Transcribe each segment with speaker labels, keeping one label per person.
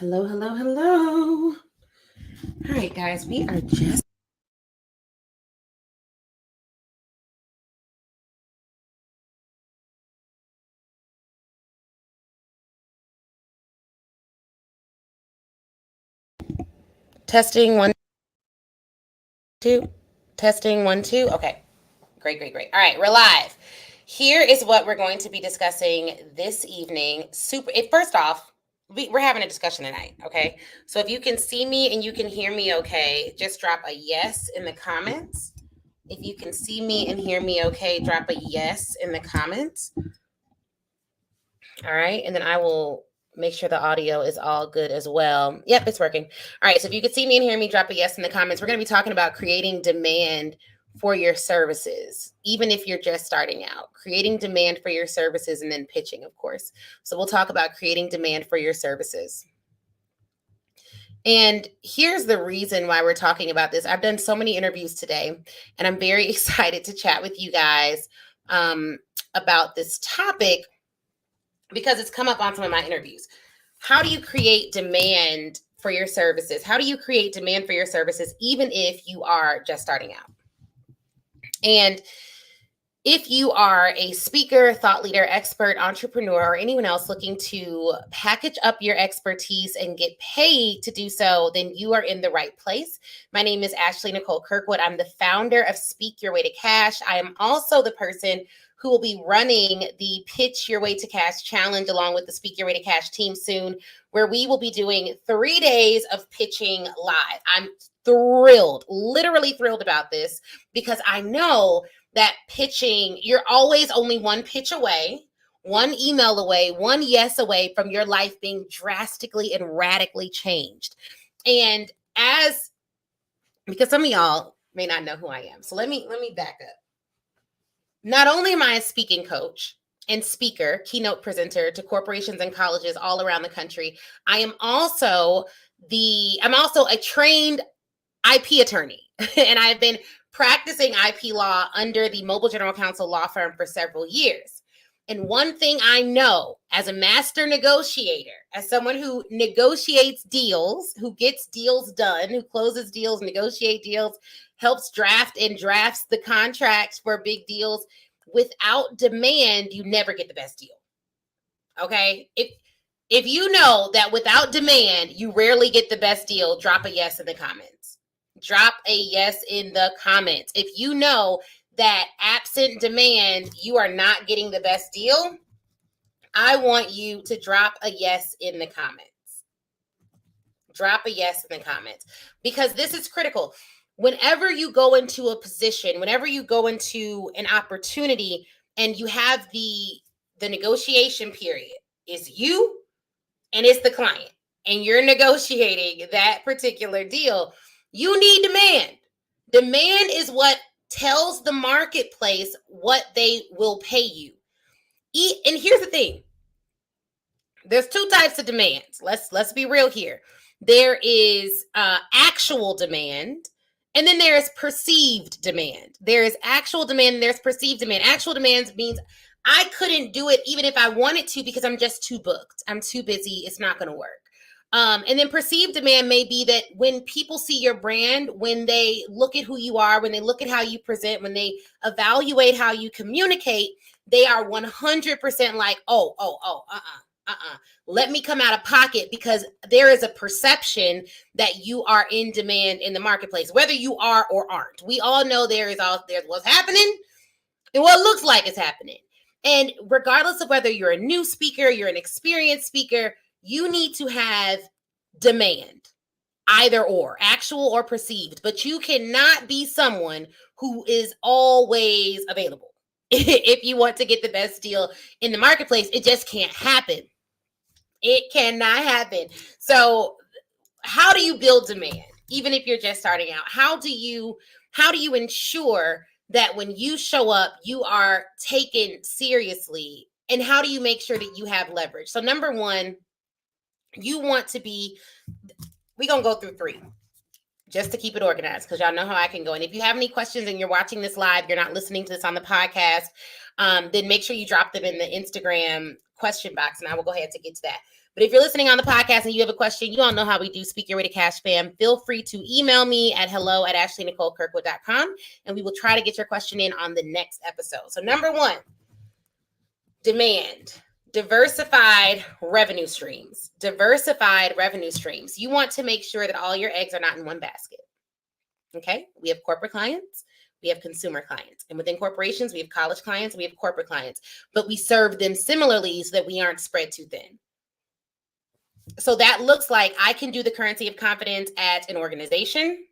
Speaker 1: Hello, hello, hello. All right, guys, we are just testing one, two, testing one, two. Okay, great, great, great. All right, we're live. Here is what we're going to be discussing this evening. First off, we're having a discussion tonight, okay? So if you can see me and you can hear me okay, just drop a yes in the comments. If you can see me and hear me okay, drop a yes in the comments. All right, and then I will make sure the audio is all good as well. Yep, it's working. All right, so if you can see me and hear me, drop a yes in the comments. We're going to be talking about creating demand for your services, even if you're just starting out. Creating demand for your services and then pitching, of course. So we'll talk about creating demand for your services. And here's the reason why we're talking about this. I've done so many interviews today, and I'm very excited to chat with you guys about this topic because it's come up on some of my interviews. How do you create demand for your services? How do you create demand for your services, even if you are just starting out? And if you are a speaker, thought leader, expert, entrepreneur, or anyone else looking to package up your expertise and get paid to do so, then you are in the right place. My name is Ashley Nicole Kirkwood. I'm the founder of Speak Your Way to Cash. I am also the person who will be running the Pitch Your Way to Cash challenge along with the Speak Your Way to Cash team soon, where we will be doing 3 days of pitching live. I'm thrilled, literally thrilled about this, because I know that pitching, you're always only one pitch away, one email away, one yes away from your life being drastically and radically changed. And because some of y'all may not know who I am. So let me back up. Not only am I a speaking coach and speaker, keynote presenter to corporations and colleges all around the country, I'm also a trained IP attorney, and I've been practicing IP law under the Mobile General Counsel law firm for several years. And one thing I know as a master negotiator, as someone who negotiates deals, who gets deals done, who closes deals, negotiate deals, helps drafts the contracts for big deals, without demand, you never get the best deal. Okay? If you know that without demand, you rarely get the best deal, drop a yes in the comments. Drop a yes in the comments. If you know that absent demand, you are not getting the best deal, I want you to drop a yes in the comments. Drop a yes in the comments, because this is critical. Whenever you go into a position, whenever you go into an opportunity and you have the negotiation period, is you and it's the client, and you're negotiating that particular deal, you need demand. Demand is what tells the marketplace what they will pay you. And here's the thing. There's 2 types of demands. Let's be real here. There is actual demand, and then there is perceived demand. There is actual demand, and there's perceived demand. Actual demand means I couldn't do it even if I wanted to because I'm just too booked. I'm too busy. It's not going to work. And then perceived demand may be that when people see your brand, when they look at who you are, when they look at how you present, when they evaluate how you communicate, they are 100% like, let me come out of pocket, because there is a perception that you are in demand in the marketplace, whether you are or aren't. We all know there's what's happening and what looks like it's happening. And regardless of whether you're a new speaker, you're an experienced speaker, you need to have demand, either or, actual or perceived. But you cannot be someone who is always available. If you want to get the best deal in the marketplace, it just can't happen. It cannot happen. So how do you build demand, even if you're just starting out? How do you ensure that when you show up, you are taken seriously? And how do you make sure that you have leverage? So number one, you want to be, we're going to go through 3 just to keep it organized, because y'all know how I can go. And if you have any questions and you're watching this live, you're not listening to this on the podcast, then make sure you drop them in the Instagram question box, and I will go ahead to get to that. But if you're listening on the podcast and you have a question, you all know how we do Speak Your Way to Cash, fam. Feel free to email me at hello@AshleyNicoleKirkwood.com, and we will try to get your question in on the next episode. So number one, demand. Diversified revenue streams. Diversified revenue streams. You want to make sure that all your eggs are not in one basket. Okay? We have corporate clients. We have consumer clients. And within corporations, we have college clients. We have corporate clients. But we serve them similarly so that we aren't spread too thin. So that looks like I can do the currency of confidence at an organization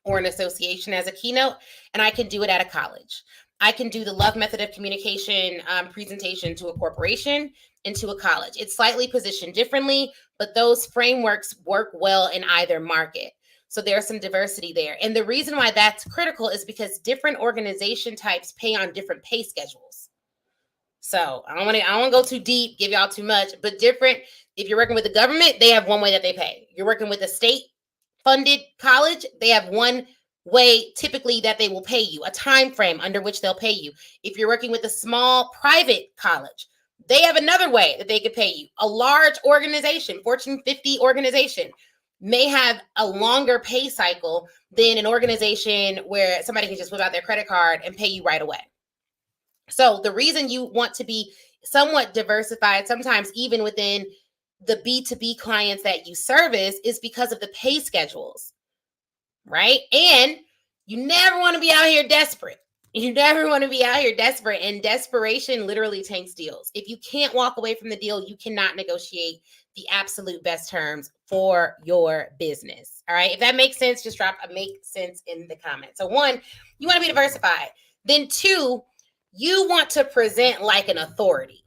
Speaker 1: or an association as a keynote, and I can do it at a college. I can do the love method of communication presentation to a corporation and to a college. It's slightly positioned differently, but those frameworks work well in either market. So there's some diversity there. And the reason why that's critical is because different organization types pay on different pay schedules. So I don't want to go too deep, give y'all too much, but different. If you're working with the government, they have one way that they pay. You're working with a state-funded college, they have one way typically that they will pay you, a time frame under which they'll pay you. If you're working with a small private college, they have another way that they could pay you. A large organization, Fortune 50 organization, may have a longer pay cycle than an organization where somebody can just whip out their credit card and pay you right away. So the reason you want to be somewhat diversified, sometimes even within the B2B clients that you service, is because of the pay schedules, right? And you never want to be out here desperate. You never want to be out here desperate, and desperation literally tanks deals. If you can't walk away from the deal, you cannot negotiate the absolute best terms for your business. All right. If that makes sense, just drop a make sense in the comments. So one, you want to be diversified. Then two, you want to present like an authority.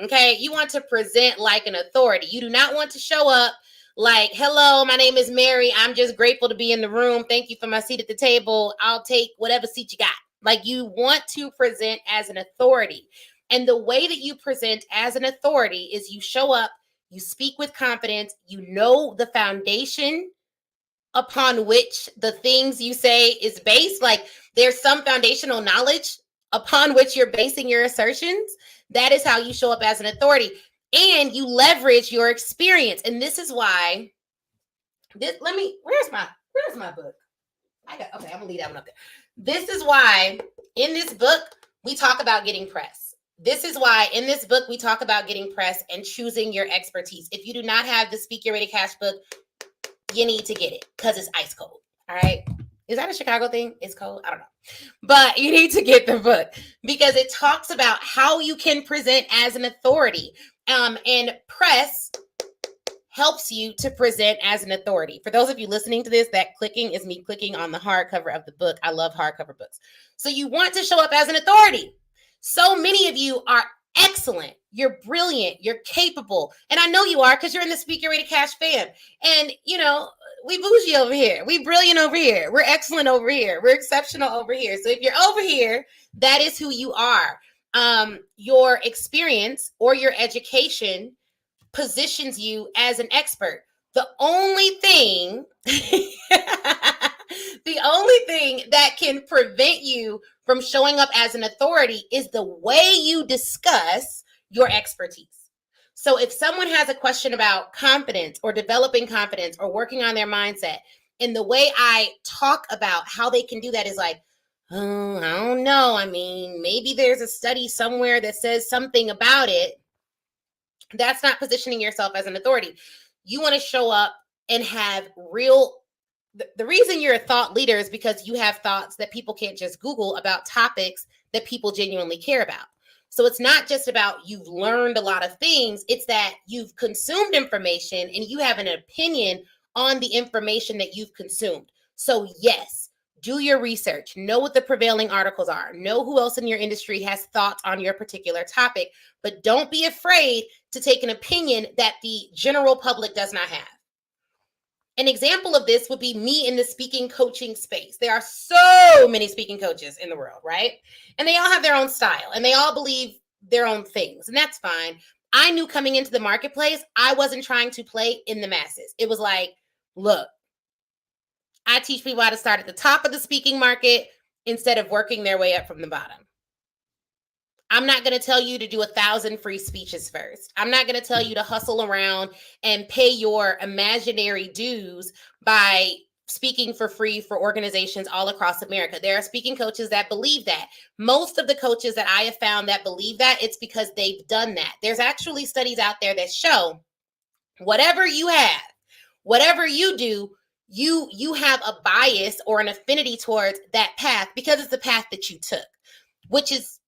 Speaker 1: Okay. You want to present like an authority. You do not want to show up like, hello, my name is Mary. I'm just grateful to be in the room. Thank you for my seat at the table. I'll take whatever seat you got. Like, you want to present as an authority. And the way that you present as an authority is you show up, you speak with confidence, you know the foundation upon which the things you say is based. Like, there's some foundational knowledge upon which you're basing your assertions. That is how you show up as an authority. And you leverage your experience. And this is why where's my book? Okay, I'm gonna leave that one up there. This is why in this book we talk about getting press. This is why in this book we talk about getting press and choosing your expertise. If you do not have the Speak Your Way to Cash book, you need to get it because it's ice cold. All right. Is that a Chicago thing? It's cold? I don't know. But you need to get the book because it talks about how you can present as an authority. And press helps you to present as an authority. For those of you listening to this, that clicking is me clicking on the hardcover of the book. I love hardcover books. So you want to show up as an authority. So many of you are excellent. You're brilliant. You're capable. And I know you are because you're in the Speak Your Way to Cash fam. And, you know, we bougie over here. We brilliant over here. We're excellent over here. We're exceptional over here. So if you're over here, that is who you are. Your experience or your education positions you as an expert. The only thing, the only thing that can prevent you from showing up as an authority is the way you discuss your expertise. So if someone has a question about confidence or developing confidence or working on their mindset, and the way I talk about how they can do that is like, oh, I don't know. I mean, maybe there's a study somewhere that says something about it. That's not positioning yourself as an authority. You want to show up and have real. The reason you're a thought leader is because you have thoughts that people can't just Google about topics that people genuinely care about. So it's not just about you've learned a lot of things. It's that you've consumed information and you have an opinion on the information that you've consumed. So yes, do your research, know what the prevailing articles are, know who else in your industry has thoughts on your particular topic, but don't be afraid to take an opinion that the general public does not have. An example of this would be me in the speaking coaching space. There are so many speaking coaches in the world, right? And they all have their own style and they all believe their own things, and that's fine. I knew coming into the marketplace, I wasn't trying to play in the masses. It was like, look, I teach people how to start at the top of the speaking market instead of working their way up from the bottom. I'm not going to tell you to do 1,000 free speeches first. I'm not going to tell you to hustle around and pay your imaginary dues by speaking for free for organizations all across America. There are speaking coaches that believe that. Most of the coaches that I have found that believe that, it's because they've done that. There's actually studies out there that show whatever you have, whatever you do, you have a bias or an affinity towards that path because it's the path that you took, which is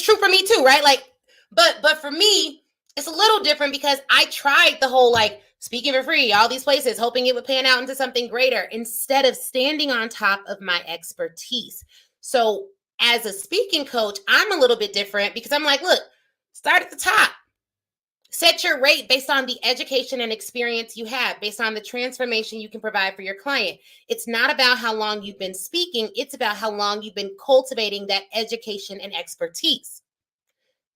Speaker 1: true for me too, right? Like, but for me, it's a little different because I tried the whole like speaking for free, all these places, hoping it would pan out into something greater instead of standing on top of my expertise. So as a speaking coach, I'm a little bit different because I'm like, look, start at the top. Set your rate based on the education and experience you have, based on the transformation you can provide for your client. It's not about how long you've been speaking. It's about how long you've been cultivating that education and expertise.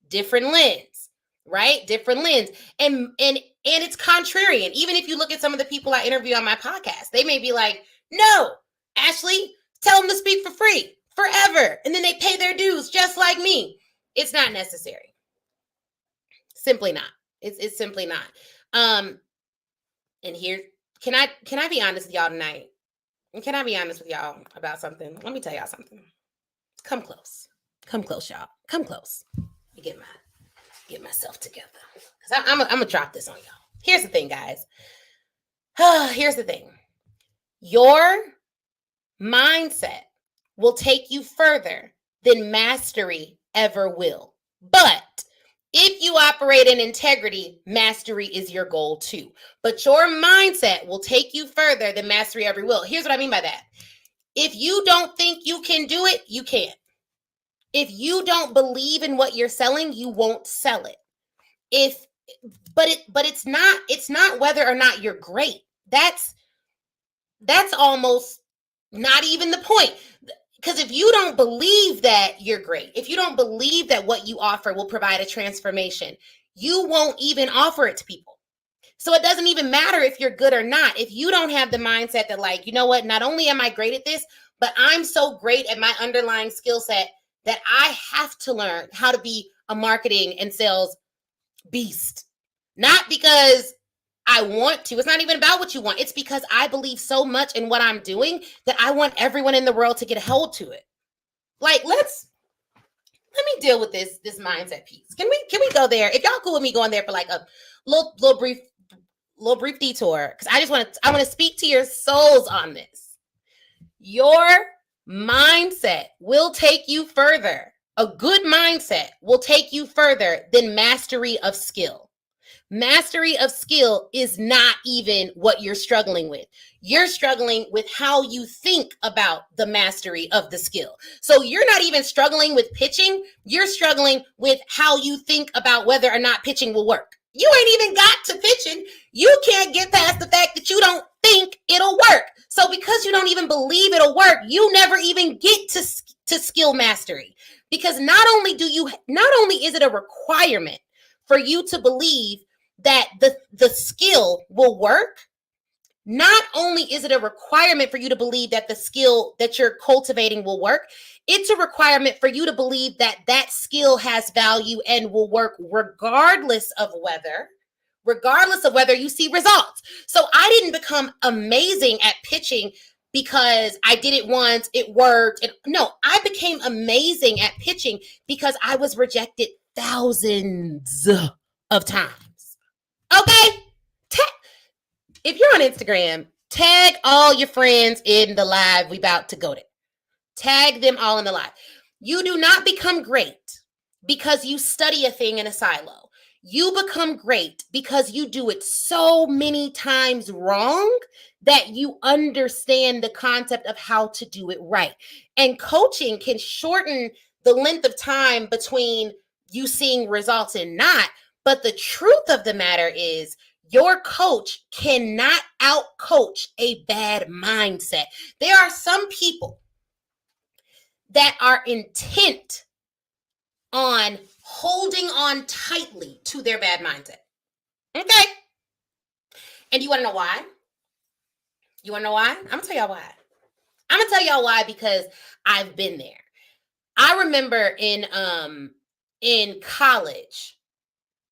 Speaker 1: Different lens, right? Different lens. And it's contrarian. Even if you look at some of the people I interview on my podcast, they may be like, no, Ashley, tell them to speak for free forever. And then they pay their dues just like me. It's not necessary. Simply not. It's simply not. And here, can I be honest with y'all tonight? Can I be honest with y'all about something? Let me tell y'all something. Come close, y'all. Come close. Let me get myself together. Because I'm gonna drop this on y'all. Here's the thing, guys. Here's the thing. Your mindset will take you further than mastery ever will. But if you operate in integrity, mastery is your goal too. But your mindset will take you further than mastery ever will. Here's what I mean by that. If you don't think you can do it, you can't. If you don't believe in what you're selling, you won't sell it. But it's not whether or not you're great. That's almost not even the point. Because if you don't believe that you're great, if you don't believe that what you offer will provide a transformation, you won't even offer it to people. So it doesn't even matter if you're good or not. If you don't have the mindset that like, you know what, not only am I great at this, but I'm so great at my underlying skill set that I have to learn how to be a marketing and sales beast. Not because I want to. It's not even about what you want. It's because I believe so much in what I'm doing that I want everyone in the world to get a hold to it. Like, let me deal with this mindset piece. Can we go there? If y'all cool with me going there for like a little brief detour, because I want to speak to your souls on this. Your mindset will take you further. A good mindset will take you further than mastery of skill. Mastery of skill is not even what you're struggling with. You're struggling with how you think about the mastery of the skill. So you're not even struggling with pitching. You're struggling with how you think about whether or not pitching will work. You ain't even got to pitching. You can't get past the fact that you don't think it'll work. So because you don't even believe it'll work, you never even get to skill mastery. Because not only is it a requirement for you to believe that the skill will work, not only is it a requirement for you to believe that the skill that you're cultivating will work, it's a requirement for you to believe that that skill has value and will work regardless of whether you see results. So I didn't become amazing at pitching because I did it once, it worked. No, I became amazing at pitching because I was rejected thousands of times. Okay? If you're on Instagram, tag all your friends in the live we about to go to. Tag them all in the live. You do not become great because you study a thing in a silo. You become great because you do it so many times wrong that you understand the concept of how to do it right. And coaching can shorten the length of time between you seeing results and not. But the truth of the matter is, your coach cannot out-coach a bad mindset. There are some people that are intent on holding on tightly to their bad mindset. Okay? And you want to know why? You want to know why? I'm going to tell y'all why. I'm going to tell y'all why because I've been there. I remember in in college,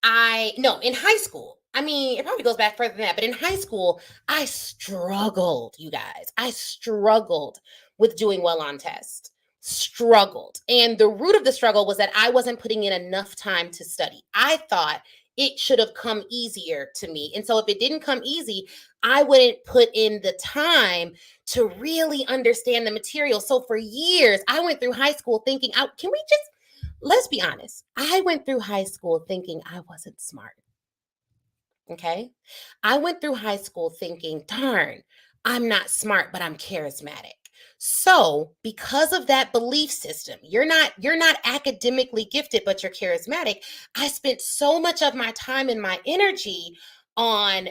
Speaker 1: in high school. I mean, it probably goes back further than that, but in high school, I struggled, you guys. I struggled with doing well on tests. Struggled. And the root of the struggle was that I wasn't putting in enough time to study. I thought it should have come easier to me. And so if it didn't come easy, I wouldn't put in the time to really understand the material. So for years, I went through high school thinking, let's be honest. I went through high school thinking I wasn't smart. Okay. I went through high school thinking, darn, I'm not smart, but I'm charismatic. So because of that belief system, you're not academically gifted, but you're charismatic. I spent so much of my time and my energy on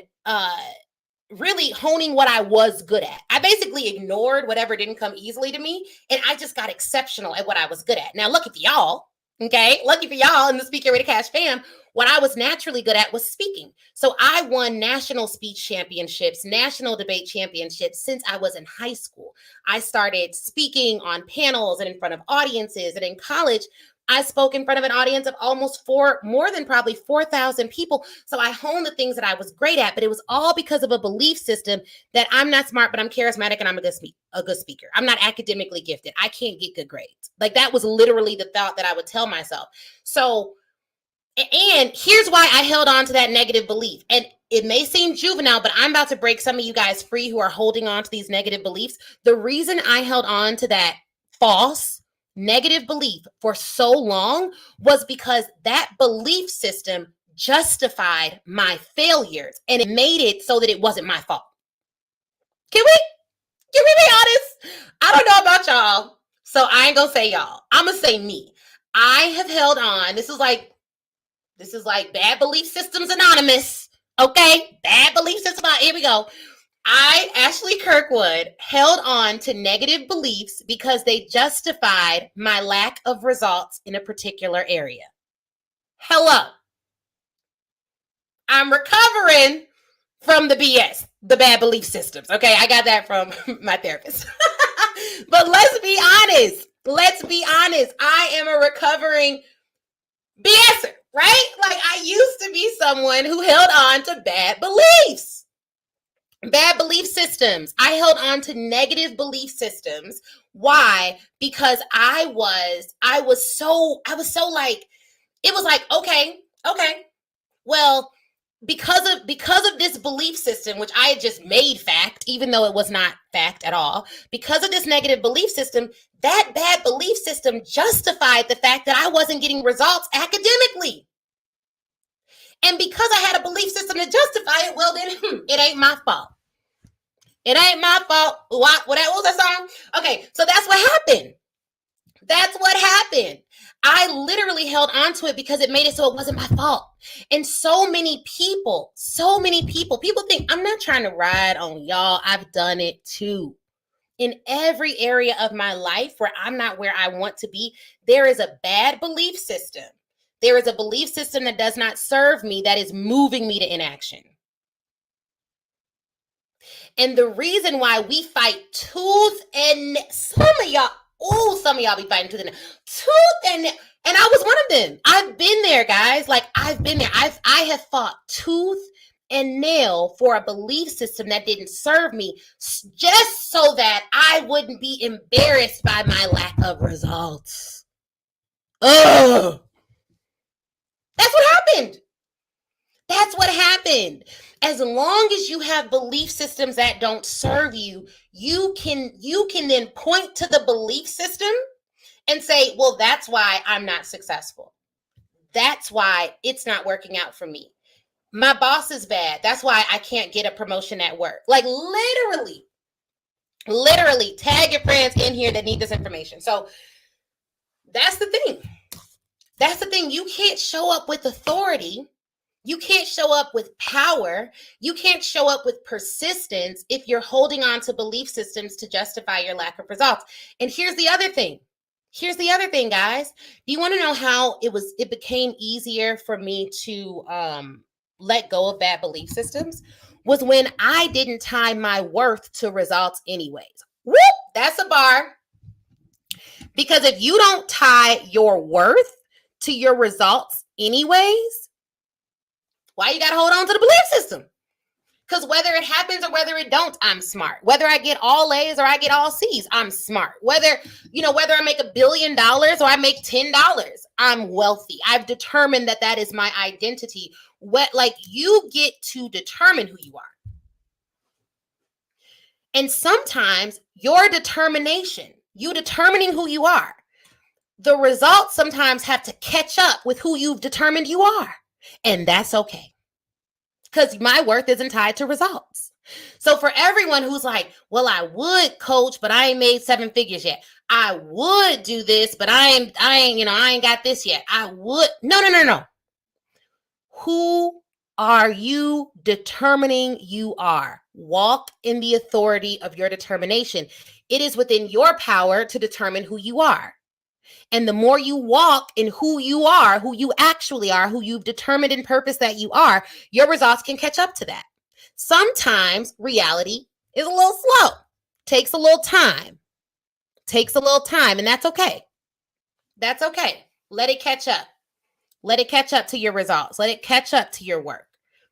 Speaker 1: really honing what I was good at. I basically ignored whatever didn't come easily to me, and I just got exceptional at what I was good at. Now, lucky for y'all, okay? Lucky for y'all in the Speak Your Way to Cash fam, what I was naturally good at was speaking. So I won national speech championships, national debate championships since I was in high school. I started speaking on panels and in front of audiences, and in college, I spoke in front of an audience of more than probably 4,000 people. So I honed the things that I was great at, but it was all because of a belief system that I'm not smart, but I'm charismatic and I'm a good speaker. I'm not academically gifted. I can't get good grades. Like that was literally the thought that I would tell myself. So, and here's why I held on to that negative belief. And it may seem juvenile, but I'm about to break some of you guys free who are holding on to these negative beliefs. The reason I held on to that false negative belief for so long was because that belief system justified my failures and it made it so that it wasn't my fault. Can we be honest? I don't know about y'all, so I ain't gonna say y'all. I'm gonna say me. I have held on. This is like Bad Belief Systems Anonymous. Okay, bad belief system. Here we go. I, Ashley Kirkwood, held on to negative beliefs because they justified my lack of results in a particular area. Hello. I'm recovering from the BS, the bad belief systems. Okay, I got that from my therapist. But let's be honest. I am a recovering BSer, right? Like I used to be someone who held on to bad beliefs. Bad belief systems. I held on to negative belief systems. Why? Because I was so like, it was like, okay. Well, because of this belief system, which I had just made fact, even though it was not fact at all, because of this negative belief system, that bad belief system justified the fact that I wasn't getting results academically. And because I had a belief system to justify it, well, then it ain't my fault. It ain't my fault. What was that song? Okay, so that's what happened. I literally held on to it because it made it so it wasn't my fault. And so many people think, I'm not trying to ride on y'all. I've done it too. In every area of my life where I'm not where I want to be, there is a bad belief system. There is a belief system that does not serve me, that is moving me to inaction. And the reason why we fight tooth and some of y'all be fighting tooth and I was one of them. I've been there, guys. Like I've been there. I have fought tooth and nail for a belief system that didn't serve me, just so that I wouldn't be embarrassed by my lack of results. Ugh. That's what happened. As long as you have belief systems that don't serve you, you can then point to the belief system and say, well, that's why I'm not successful. That's why it's not working out for me. My boss is bad. That's why I can't get a promotion at work. Like literally tag your friends in here that need this information. So that's the thing. You can't show up with authority. You can't show up with power. You can't show up with persistence if you're holding on to belief systems to justify your lack of results. And here's the other thing, guys. Do you want to know how it became easier for me to let go of bad belief systems? Was when I didn't tie my worth to results anyways. Whoop, that's a bar. Because if you don't tie your worth to your results anyways, why you got to hold on to the belief system? Because whether it happens or whether it don't, I'm smart. Whether I get all A's or I get all C's, I'm smart. Whether I make $1 billion or I make $10, I'm wealthy. I've determined that is my identity. You get to determine who you are. And sometimes your determination, you determining who you are, the results sometimes have to catch up with who you've determined you are. And that's okay. Because my worth isn't tied to results. So for everyone who's like, well, I would coach, but I ain't made 7 figures yet. I would do this, but I ain't got this yet. I would. No. Who are you determining you are? Walk in the authority of your determination. It is within your power to determine who you are. And the more you walk in who you are, who you actually are, who you've determined in purpose that you are, your results can catch up to that. Sometimes reality is a little slow, takes a little time, and that's okay. That's okay. Let it catch up. Let it catch up to your results. Let it catch up to your work.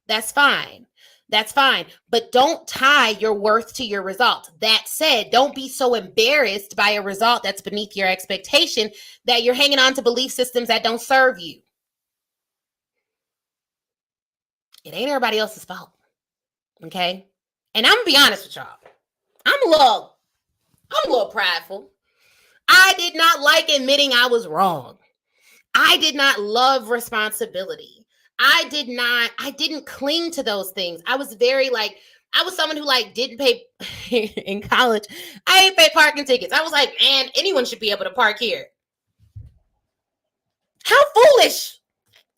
Speaker 1: That's fine. That's fine. But don't tie your worth to your result. That said, don't be so embarrassed by a result that's beneath your expectation that you're hanging on to belief systems that don't serve you. It ain't everybody else's fault. Okay? And I'm gonna be honest with y'all. I'm a little prideful. I did not like admitting I was wrong. I did not love responsibility. I didn't cling to those things. I was I was someone who didn't pay in college. I didn't pay parking tickets. I was like, man, anyone should be able to park here. How foolish.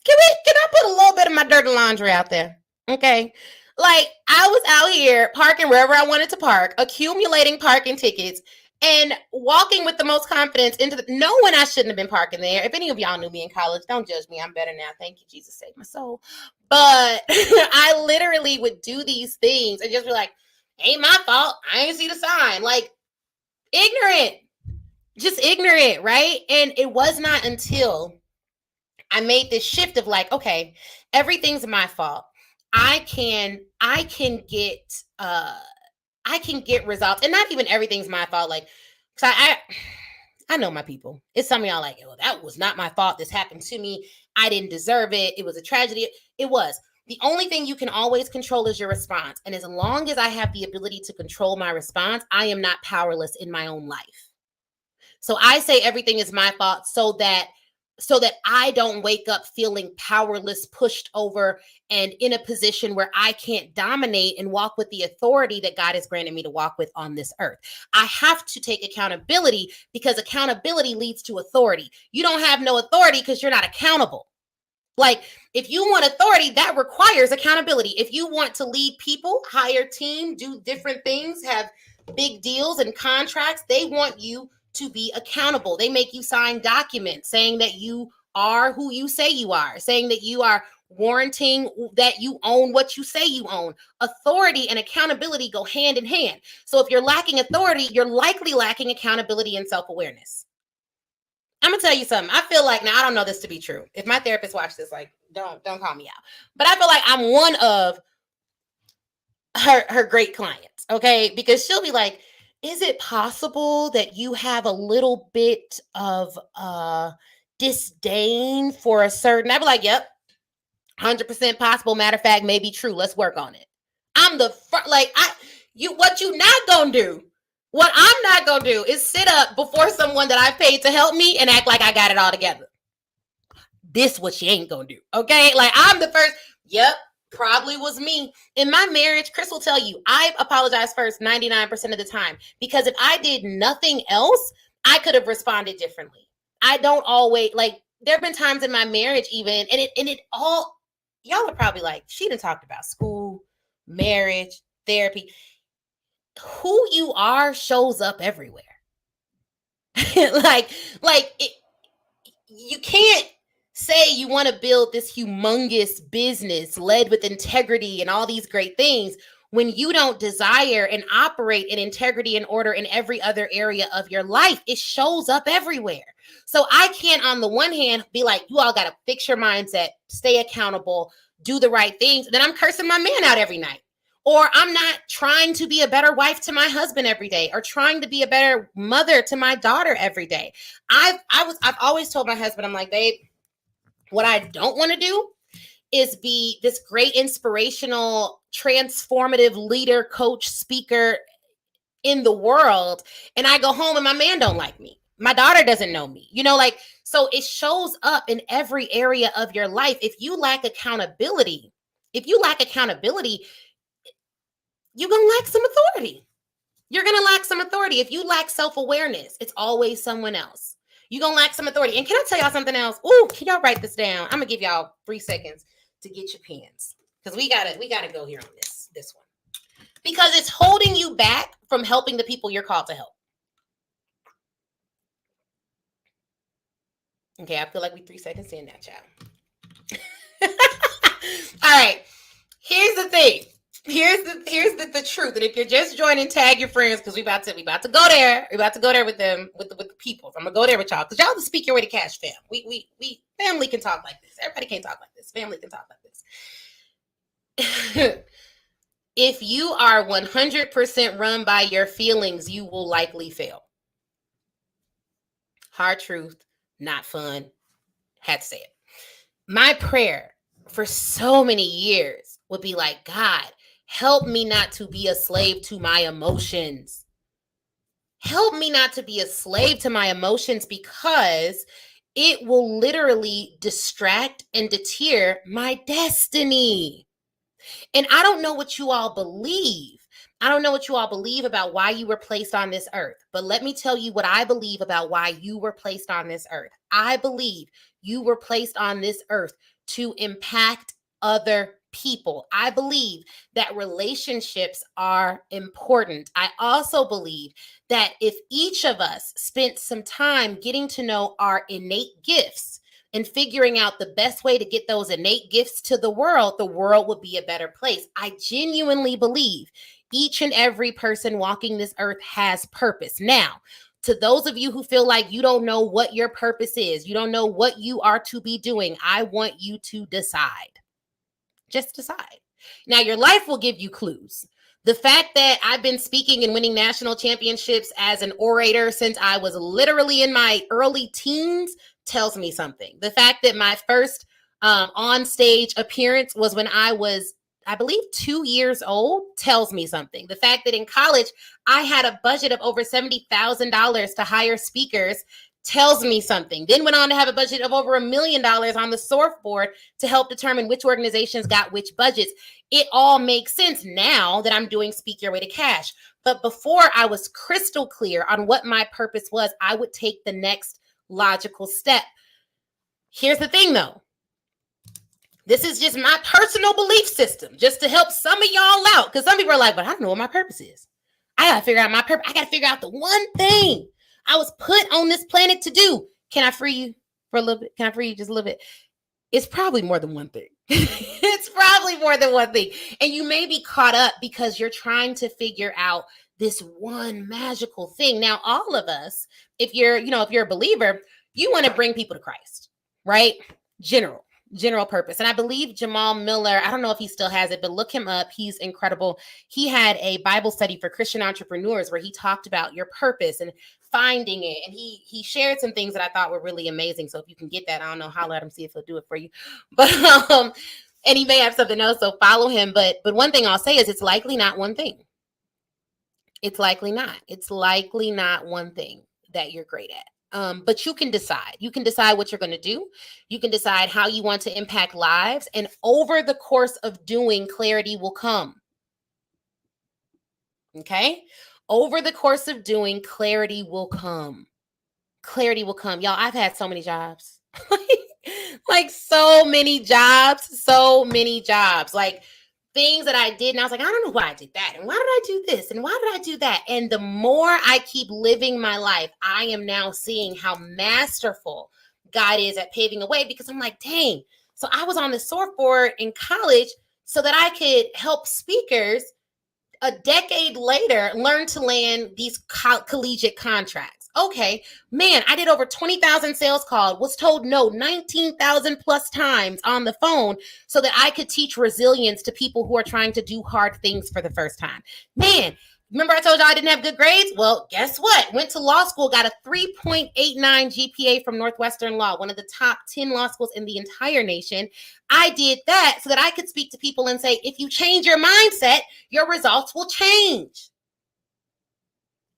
Speaker 1: Can I put a little bit of my dirty laundry out there? Okay. I was out here parking wherever I wanted to park, accumulating parking tickets, and walking with the most confidence knowing I shouldn't have been parking there. If any of y'all knew me in college, don't judge me. I'm better now. Thank you, Jesus, save my soul. But I literally would do these things and just be like, ain't my fault. I ain't see the sign. Ignorant. Just ignorant, right? And it was not until I made this shift of okay, everything's my fault. I can get results, and not even everything's my fault. I know my people. It's some of y'all well, that was not my fault. This happened to me. I didn't deserve it. It was a tragedy. It was. The only thing you can always control is your response. And as long as I have the ability to control my response, I am not powerless in my own life. So I say everything is my fault so that I don't wake up feeling powerless, pushed over, and in a position where I can't dominate and walk with the authority that God has granted me to walk with on this earth. I have to take accountability because accountability leads to authority. You don't have no authority because you're not accountable. If you want authority, that requires accountability. If you want to lead people, hire team, do different things, have big deals and contracts, they want you to be accountable. They make you sign documents saying that you are who you say you are, saying that you are warranting that you own what you say you own. Authority and accountability go hand in hand. So if you're lacking authority, you're likely lacking accountability and self-awareness. I'm gonna tell you something. I feel now I don't know this to be true. If my therapist watched this, don't call me out. But I feel I'm one of her great clients, okay? Because she'll be like, is it possible that you have a little bit of disdain for a certain? I'd be like, yep, 100% possible. Matter of fact, maybe true. Let's work on it. I'm the first, what you not gonna do? What I'm not gonna do is sit up before someone that I paid to help me and act like I got it all together. This what she ain't gonna do, okay? I'm the first. Yep. Probably was me. In my marriage, Chris will tell you, I apologize first 99% of the time, because if I did nothing else, I could have responded differently. I don't always there have been times in my marriage even, and it all, y'all are probably she done talked about school, marriage, therapy. Who you are shows up everywhere. You can't say you want to build this humongous business led with integrity and all these great things when you don't desire and operate in integrity and order in every other area of your life. It shows up everywhere. So I can't, on the one hand, be like, you all got to fix your mindset, stay accountable, do the right things. Then I'm cursing my man out every night. Or I'm not trying to be a better wife to my husband every day, or trying to be a better mother to my daughter every day. I've always told my husband, I'm like, babe, what I don't want to do is be this great inspirational, transformative leader, coach, speaker in the world, and I go home and my man don't like me. My daughter doesn't know me. Like, so it shows up in every area of your life. If you lack accountability, you're going to lack some authority. You're going to lack some authority. If you lack self-awareness, it's always someone else. You're going to lack some authority. And can I tell y'all something else? Ooh, can y'all write this down? I'm going to give y'all 3 seconds to get your pens, because we got to go here on this one, because it's holding you back from helping the people you're called to help. Okay, I feel like we 3 seconds in now, child. All right, here's the thing. Here's the truth. And if you're just joining, tag your friends, because we about to go there. We're about to go there with them, with the people. I'm gonna go there with y'all, because y'all the Speak Your Way to Cash fam. We family can talk like this. Everybody can't talk like this. Family can talk like this. If you are 100% run by your feelings, you will likely fail. Hard truth, not fun. Had to say it. My prayer for so many years would be like, God, help me not to be a slave to my emotions. Help me not to be a slave to my emotions, because it will literally distract and deter my destiny. And I don't know what you all believe. I don't know what you all believe about why you were placed on this earth. But let me tell you what I believe about why you were placed on this earth. I believe you were placed on this earth to impact other people. I believe that relationships are important. I also believe that if each of us spent some time getting to know our innate gifts and figuring out the best way to get those innate gifts to the world would be a better place. I genuinely believe each and every person walking this earth has purpose. Now, to those of you who feel like you don't know what your purpose is, you don't know what you are to be doing, I want you to decide. Just decide. Now, your life will give you clues. The fact that I've been speaking and winning national championships as an orator since I was literally in my early teens tells me something. The fact that my first on-stage appearance was when I was, I believe, 2 years old tells me something. The fact that in college, I had a budget of over $70,000 to hire speakers tells me something. Then went on to have a budget of over $1 million on the surfboard to help determine which organizations got which budgets. It all makes sense now that I'm doing Speak Your Way to Cash. But before I was crystal clear on what my purpose was, I would take the next logical step. Here's the thing though. This is just my personal belief system, just to help some of y'all out. Because some people are like, but I don't know what my purpose is. I got to figure out my purpose. I got to figure out the one thing I was put on this planet to do. Can I free you for a little bit? Can I free you just a little bit? It's probably more than one thing. It's probably more than one thing. And you may be caught up because you're trying to figure out this one magical thing. Now, all of us, if you're a believer, you want to bring people to Christ, right? General purpose. And I believe Jamal Miller, I don't know if he still has it, but look him up. He's incredible. He had a Bible study for Christian entrepreneurs where he talked about your purpose and finding it. And he shared some things that I thought were really amazing. So if you can get that, I don't know, holler at him, see if he'll do it for you. But and he may have something else, so follow him. But one thing I'll say is it's likely not one thing. It's likely not. It's likely not one thing that you're great at. But you can decide. You can decide what you're going to do. You can decide how you want to impact lives. And over the course of doing, clarity will come. Okay? Over the course of doing, clarity will come. Clarity will come. Y'all, I've had so many jobs. Like so many jobs. Like things that I did, and I was like, I don't know why I did that, and why did I do this, and why did I do that? And the more I keep living my life, I am now seeing how masterful God is at paving a way, because I'm like, dang, so I was on the surfboard in college so that I could help speakers a decade later learn to land these collegiate contracts. Okay, man, I did over 20,000 sales calls, was told no 19,000 plus times on the phone so that I could teach resilience to people who are trying to do hard things for the first time. Man, remember I told you I didn't have good grades? Well, guess what? Went to law school, got a 3.89 GPA from Northwestern Law, one of the top 10 law schools in the entire nation. I did that so that I could speak to people and say, if you change your mindset, your results will change.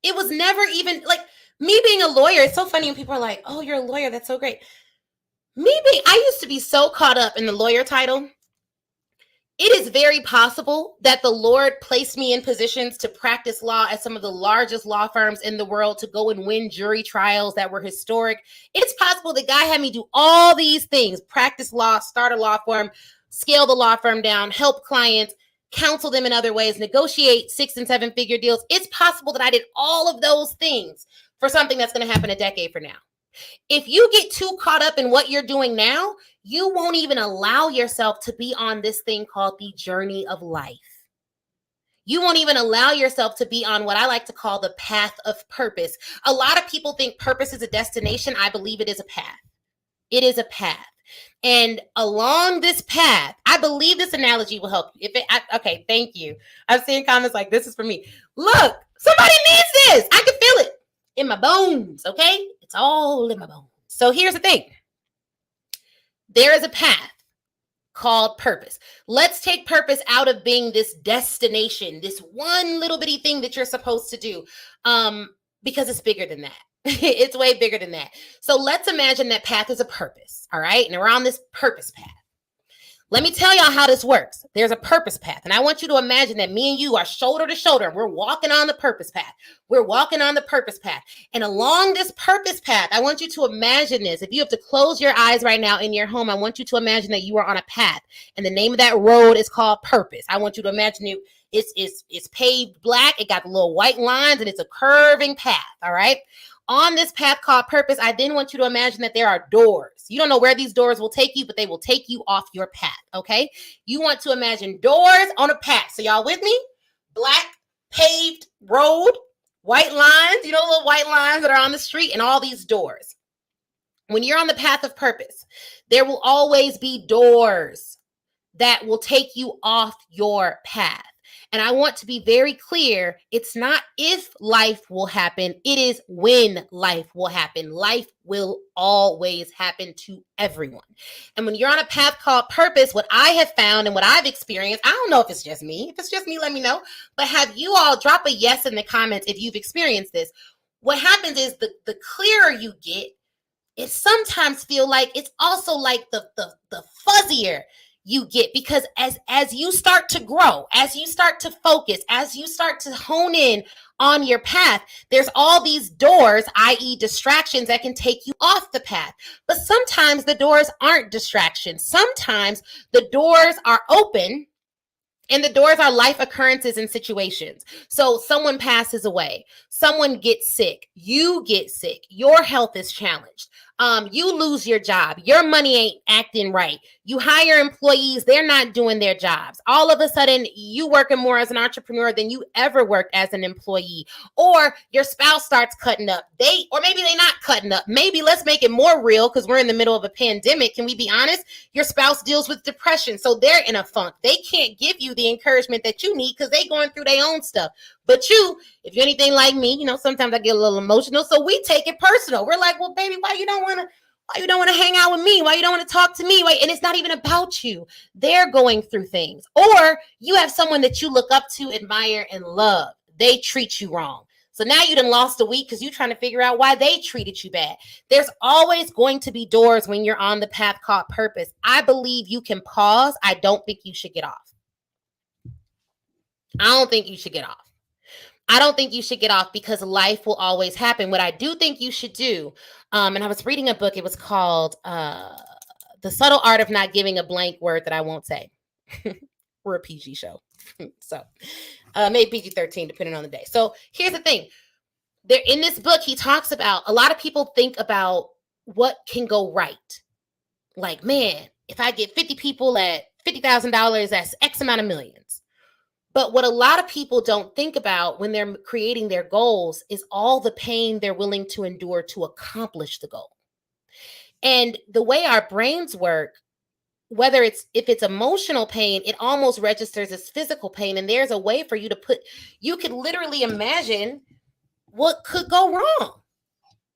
Speaker 1: It was never even like me being a lawyer. It's so funny when people are like, oh, you're a lawyer. That's so great. I used to be so caught up in the lawyer title. It is very possible that the Lord placed me in positions to practice law at some of the largest law firms in the world, to go and win jury trials that were historic. It's possible the guy had me do all these things: practice law, start a law firm, scale the law firm down, help clients, counsel them in other ways, negotiate 6 and 7 figure deals. It's possible that I did all of those things for something that's going to happen a decade from now. If you get too caught up in what you're doing now, you won't even allow yourself to be on this thing called the journey of life. You won't even allow yourself to be on what I like to call the path of purpose. A lot of people think purpose is a destination. I believe it is a path. It is a path. And along this path, I believe this analogy will help you. Okay, thank you. I'm seeing comments like, this is for me. Look, somebody needs this. I can feel it in my bones, okay? It's all in my bones. So here's the thing. There is a path called purpose. Let's take purpose out of being this destination, this one little bitty thing that you're supposed to do, because it's bigger than that. It's way bigger than that. So let's imagine that path is a purpose, all right? And we're on this purpose path. Let me tell y'all how this works. There's a purpose path. And I want you to imagine that me and you are shoulder to shoulder. We're walking on the purpose path. We're walking on the purpose path. And along this purpose path, I want you to imagine this. If you have to close your eyes right now in your home, I want you to imagine that you are on a path. And the name of that road is called purpose. I want you to imagine it's paved black. It got the little white lines and it's a curving path. All right. On this path called purpose, I then want you to imagine that there are doors. You don't know where these doors will take you, but they will take you off your path, okay? You want to imagine doors on a path. So y'all with me? Black paved road, white lines, you know, little white lines that are on the street, and all these doors. When you're on the path of purpose, there will always be doors that will take you off your path. And I want to be very clear, it's not if life will happen, it is when life will happen. Life will always happen to everyone. And when you're on a path called purpose, what I have found and what I've experienced, I don't know if it's just me. If it's just me, let me know. But have you all drop a yes in the comments if you've experienced this. What happens is the clearer you get, it sometimes feel like it's also like the fuzzier you get, because as you start to grow, as you start to focus, as you start to hone in on your path, there's all these doors, i.e. distractions, that can take you off the path. But sometimes the doors aren't distractions. Sometimes the doors are open, and the doors are life occurrences and situations. So someone passes away, someone gets sick, you get sick, your health is challenged. You lose your job, your money ain't acting right. You hire employees, they're not doing their jobs. All of a sudden, you working more as an entrepreneur than you ever worked as an employee. Or your spouse starts cutting up. Or maybe they're not cutting up. Maybe let's make it more real because we're in the middle of a pandemic. Can we be honest? Your spouse deals with depression, so they're in a funk. They can't give you the encouragement that you need because they're going through their own stuff. But you, if you're anything like me, you know, sometimes I get a little emotional. So we take it personal. We're like, well, baby, why you don't want to hang out with me? Why you don't want to talk to me? And it's not even about you. They're going through things. Or you have someone that you look up to, admire, and love. They treat you wrong. So now you done lost a week because you're trying to figure out why they treated you bad. There's always going to be doors when you're on the path called purpose. I believe you can pause. I don't think you should get off. I don't think you should get off. I don't think you should get off because life will always happen. What I do think you should do, and I was reading a book, it was called The Subtle Art of Not Giving a Blank Word That I Won't Say. We're a PG show. So maybe PG-13, depending on the day. So here's the thing. There in this book, he talks about, a lot of people think about what can go right. Like, man, if I get 50 people at $50,000, that's X amount of millions. But what a lot of people don't think about when they're creating their goals is all the pain they're willing to endure to accomplish the goal. And the way our brains work, if it's emotional pain, it almost registers as physical pain. And there's a way for you to you could literally imagine what could go wrong.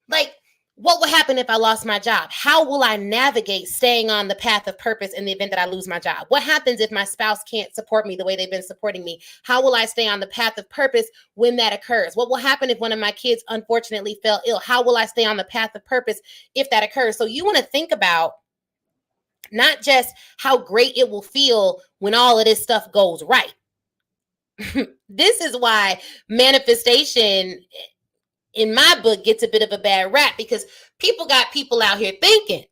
Speaker 1: Like, what will happen if I lost my job? How will I navigate staying on the path of purpose in the event that I lose my job? What happens if my spouse can't support me the way they've been supporting me? How will I stay on the path of purpose when that occurs? What will happen if one of my kids unfortunately fell ill? How will I stay on the path of purpose if that occurs? So you want to think about not just how great it will feel when all of this stuff goes right. This is why manifestation, in my book, gets a bit of a bad rap, because people got people out here thinking,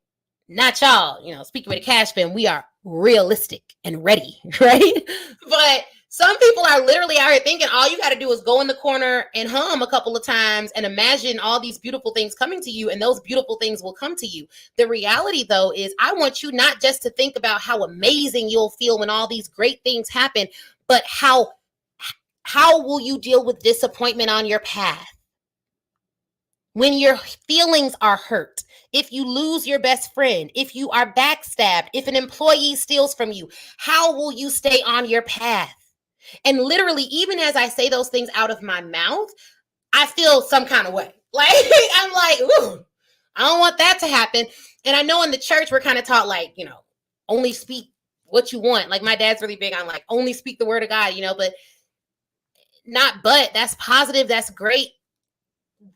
Speaker 1: not y'all, speaking with a cash fam, we are realistic and ready, right? But some people are literally out here thinking all you got to do is go in the corner and hum a couple of times and imagine all these beautiful things coming to you, and those beautiful things will come to you. The reality, though, is I want you not just to think about how amazing you'll feel when all these great things happen, but how will you deal with disappointment on your path? When your feelings are hurt, if you lose your best friend, if you are backstabbed, if an employee steals from you, how will you stay on your path? And literally, even as I say those things out of my mouth, I feel some kind of way. Like, I'm like, ooh, I don't want that to happen. And I know in the church, we're kind of taught, like, only speak what you want. Like, my dad's really big on, like, only speak the word of God, but that's positive. That's great.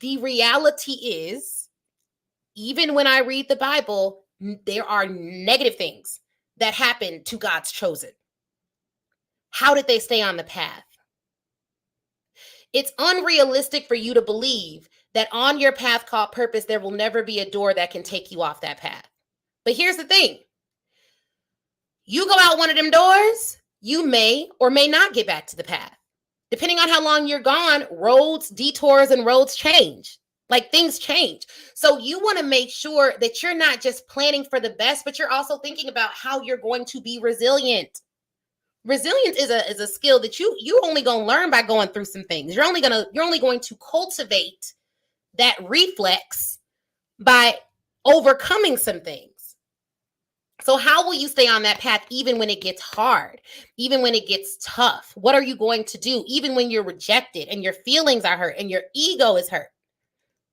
Speaker 1: The reality is, even when I read the Bible, there are negative things that happen to God's chosen. How did they stay on the path? It's unrealistic for you to believe that on your path called purpose, there will never be a door that can take you off that path. But here's the thing. You go out one of them doors, you may or may not get back to the path. Depending on how long you're gone, detours and roads change. Like, things change. So you want to make sure that you're not just planning for the best, but you're also thinking about how you're going to be resilient. Resilience is a skill that you only going to learn by going through some things. You're only going to cultivate that reflex by overcoming some things. So how will you stay on that path even when it gets hard, even when it gets tough? What are you going to do even when you're rejected and your feelings are hurt and your ego is hurt?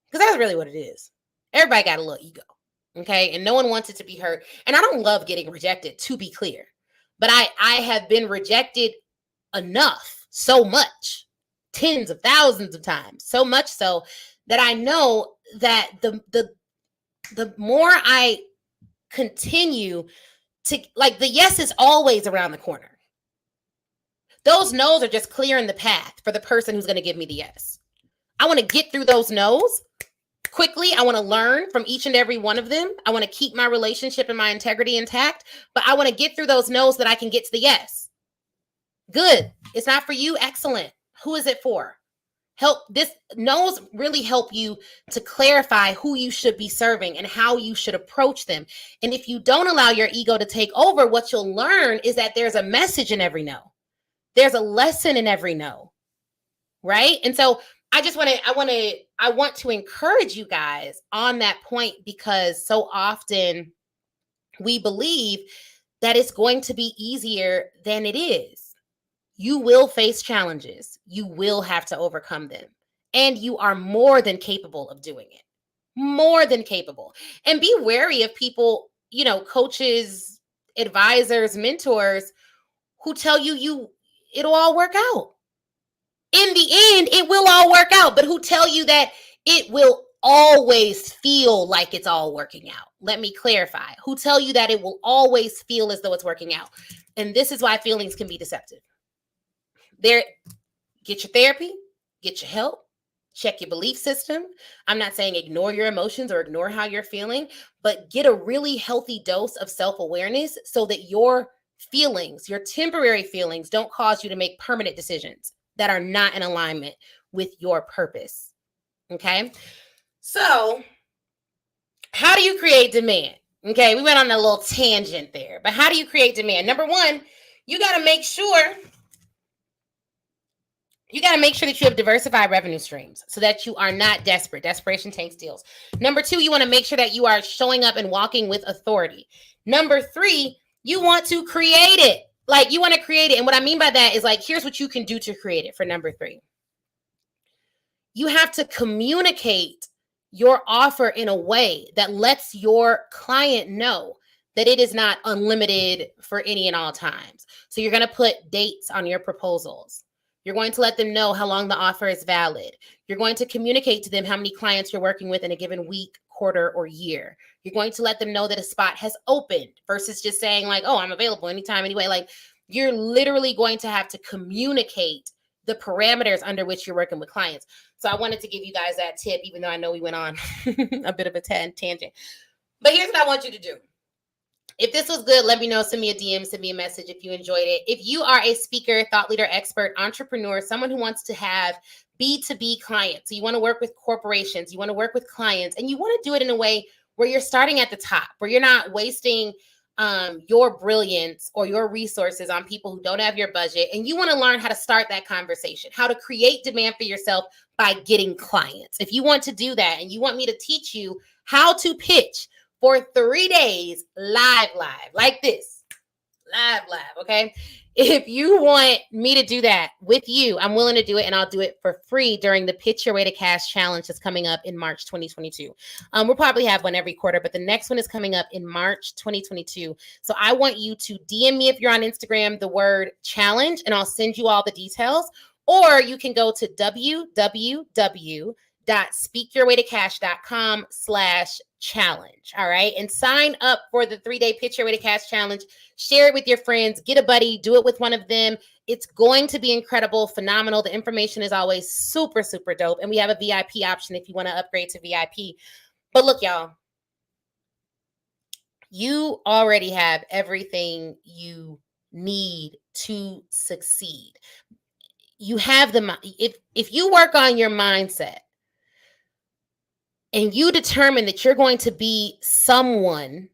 Speaker 1: Because that's really what it is. Everybody got a little ego, okay? And no one wants it to be hurt. And I don't love getting rejected, to be clear. But I have been rejected enough, so much, tens of thousands of times, so much so that I know that the more I continue to, like, the yes is always around the corner. Those no's are just clearing the path for the person who's going to give me the yes. I want to get through those no's quickly. I want to learn from each and every one of them. I want to keep my relationship and my integrity intact, but I want to get through those no's that I can get to the yes. Good. It's not for you. Excellent. Who is it for? No's really help you to clarify who you should be serving and how you should approach them. And if you don't allow your ego to take over, what you'll learn is that there's a message in every no. There's a lesson in every no. Right? And so I want to encourage you guys on that point, because so often we believe that it's going to be easier than it is. You will face challenges. You will have to overcome them. And you are more than capable of doing it. More than capable. And be wary of people, coaches, advisors, mentors who tell you it'll all work out. In the end, it will all work out, but who tell you that it will always feel like it's all working out. Let me clarify. Who tell you that it will always feel as though it's working out. And this is why feelings can be deceptive. Get your therapy, get your help, check your belief system. I'm not saying ignore your emotions or ignore how you're feeling, but get a really healthy dose of self-awareness so that your feelings, your temporary feelings, don't cause you to make permanent decisions that are not in alignment with your purpose. Okay? So, how do you create demand? Okay, we went on a little tangent there, but how do you create demand? Number one, you got to make sure You got to make sure that you have diversified revenue streams so that you are not desperate. Desperation tanks deals. Number two, you want to make sure that you are showing up and walking with authority. Number three, you want to create it. Like, you want to create it. And what I mean by that is, like, here's what you can do to create it for number three. You have to communicate your offer in a way that lets your client know that it is not unlimited for any and all times. So you're going to put dates on your proposals. You're going to let them know how long the offer is valid. You're going to communicate to them how many clients you're working with in a given week, quarter, or year. You're going to let them know that a spot has opened versus just saying like, oh, I'm available anytime, anyway. Like, you're literally going to have to communicate the parameters under which you're working with clients. So I wanted to give you guys that tip, even though I know we went on a bit of a tangent. But here's what I want you to do. If this was good, let me know. Send me a DM, send me a message if you enjoyed it. If you are a speaker, thought leader, expert, entrepreneur, someone who wants to have B2B clients, so you want to work with corporations, you want to work with clients, and you want to do it in a way where you're starting at the top, where you're not wasting your brilliance or your resources on people who don't have your budget, and you want to learn how to start that conversation, how to create demand for yourself by getting clients. If you want to do that and you want me to teach you how to pitch for 3 days live, like this, live, okay? If you want me to do that with you, I'm willing to do it, and I'll do it for free during the Pitch Your Way to Cash Challenge that's coming up in March 2022. We'll probably have one every quarter, but the next one is coming up in March 2022. So I want you to DM me if you're on Instagram, the word challenge, and I'll send you all the details. Or you can go to www.speakyourwaytocash.com/challenge. All right. And sign up for the 3-day Pitch Your Way to Cash Challenge. Share it with your friends. Get a buddy. Do it with one of them. It's going to be incredible, phenomenal. The information is always super, super dope. And we have a VIP option if you want to upgrade to VIP. But look, y'all, you already have everything you need to succeed. You have the, if you work on your mindset and you determine that you're going to be someone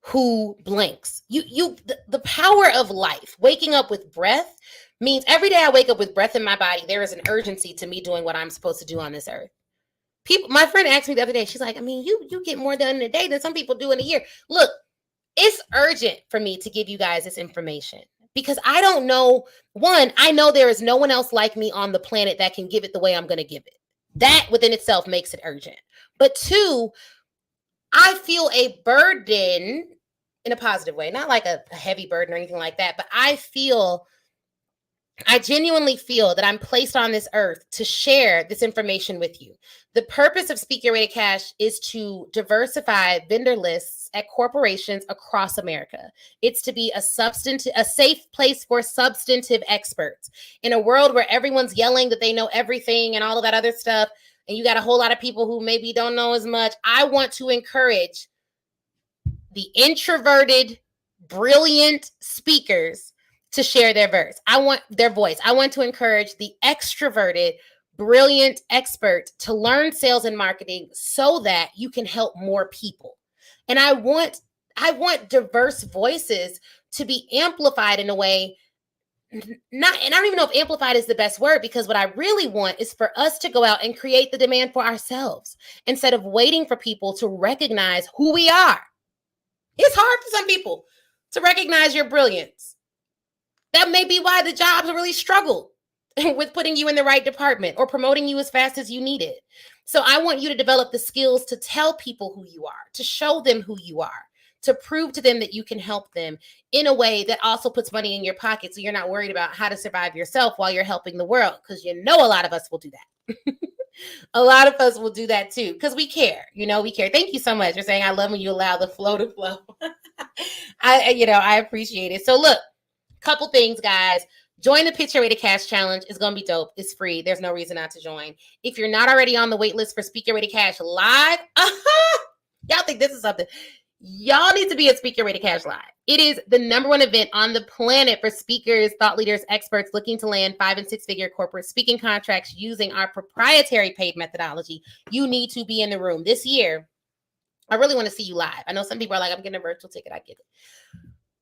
Speaker 1: who blinks, the power of life, waking up with breath means every day I wake up with breath in my body, there is an urgency to me doing what I'm supposed to do on this earth. My friend asked me the other day, she's like, I mean, you get more done in a day than some people do in a year. Look, it's urgent for me to give you guys this information. Because I don't know, one, I know there is no one else like me on the planet that can give it the way I'm going to give it. That within itself makes it urgent. But two, I feel a burden in a positive way, not like a heavy burden or anything like that, but I genuinely feel that I'm placed on this earth to share this information with you. The purpose of Speak Your Way to Cash is to diversify vendor lists at corporations across America. It's to be a safe place for substantive experts. In a world where everyone's yelling that they know everything and all of that other stuff, and you got a whole lot of people who maybe don't know as much, I want to encourage the introverted, brilliant speakers to share their voice. I want to encourage the extroverted, brilliant expert to learn sales and marketing so that you can help more people. And I want diverse voices to be amplified in a way, and I don't even know if amplified is the best word, because what I really want is for us to go out and create the demand for ourselves instead of waiting for people to recognize who we are. It's hard for some people to recognize your brilliance. That may be why the jobs really struggle with putting you in the right department or promoting you as fast as you need it. So I want you to develop the skills to tell people who you are, to show them who you are, to prove to them that you can help them in a way that also puts money in your pocket, so you're not worried about how to survive yourself while you're helping the world, because a lot of us will do that. A lot of us will do that too, because we care. We care. Thank you so much for saying I love when you allow the flow to flow. I appreciate it. So look, couple things, guys. Join the Pitch Your Way to Cash Challenge. It's going to be dope. It's free. There's no reason not to join. If you're not already on the wait list for Speak Your Way to Cash Live, y'all think this is something. Y'all need to be at Speak Your Way to Cash Live. It is the #1 event on the planet for speakers, thought leaders, experts looking to land 5- and 6-figure corporate speaking contracts using our proprietary paid methodology. You need to be in the room. This year, I really want to see you live. I know some people are like, I'm getting a virtual ticket. I get it.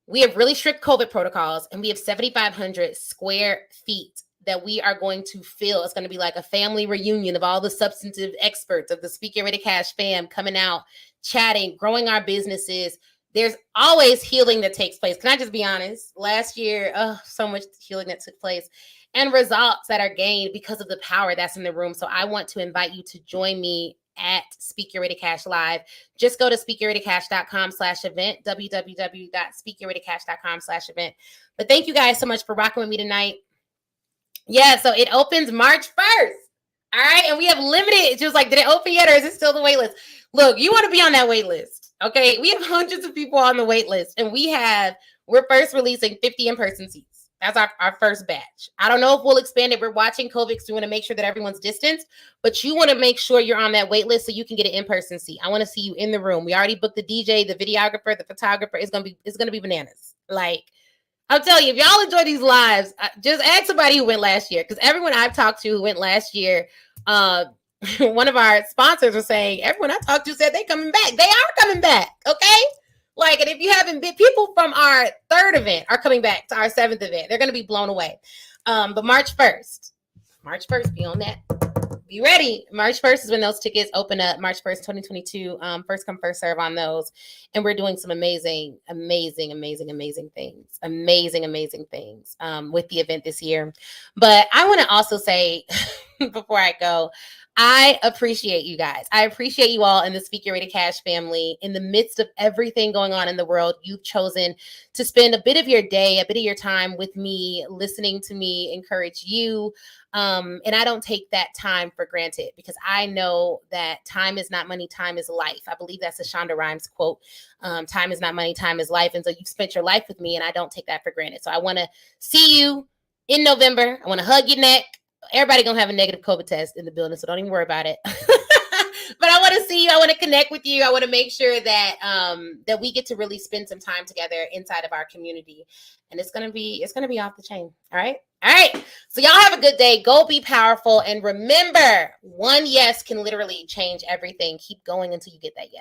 Speaker 1: We have really strict COVID protocols, and we have 7,500 square feet that we are going to feel. It's going to be like a family reunion of all the substantive experts of the Speak Get Ready Cash fam coming out, chatting, growing our businesses. There's always healing that takes place. Can I just be honest? Last year, so much healing that took place and results that are gained because of the power that's in the room. So I want to invite you to join me at Speak Your Ready Cash Live. Just go to speakyourreadycash.com/event, www.speakyourreadycash.com/event. But thank you guys so much for rocking with me tonight. Yeah, so it opens March 1st. All right, and we have limited. Just like, did it open yet, or is it still the wait list? Look, you want to be on that wait list, okay? We have hundreds of people on the wait list, and we're first releasing 50 in-person seats. That's our first batch. I don't know if we'll expand it. We're watching COVID because we want to make sure that everyone's distanced, but you want to make sure you're on that wait list so you can get an in-person seat. I want to see you in the room. We already booked the DJ, the videographer, the photographer. It's gonna be bananas. Like, I'll tell you, if y'all enjoy these lives, just ask somebody who went last year. Because everyone I've talked to who went last year, one of our sponsors was saying, everyone I talked to said they're coming back. They are coming back, okay? Like, and if you haven't been, people from our 3rd event are coming back to our 7th event. They're going to be blown away. But March 1st, be on that. Be ready. March 1st is when those tickets open up. March 1st, 2022. First come, first serve on those. And we're doing some amazing things. Amazing things with the event this year. But I want to also say, before I go, I appreciate you guys. I appreciate you all in the Speak Your Ready Cash family. In the midst of everything going on in the world, you've chosen to spend a bit of your day, a bit of your time with me, listening to me, encourage you. And I don't take that time for granted because I know that time is not money, time is life. I believe that's a Shonda Rhimes quote. Time is not money, time is life. And so you've spent your life with me and I don't take that for granted. So I want to see you in November. I want to hug your neck. Everybody gonna have a negative COVID test in the building, so don't even worry about it. But I want to see you. I want to connect with you. I want to make sure that that we get to really spend some time together inside of our community, and it's gonna be off the chain. All right. So y'all have a good day. Go be powerful, and remember, one yes can literally change everything. Keep going until you get that yes.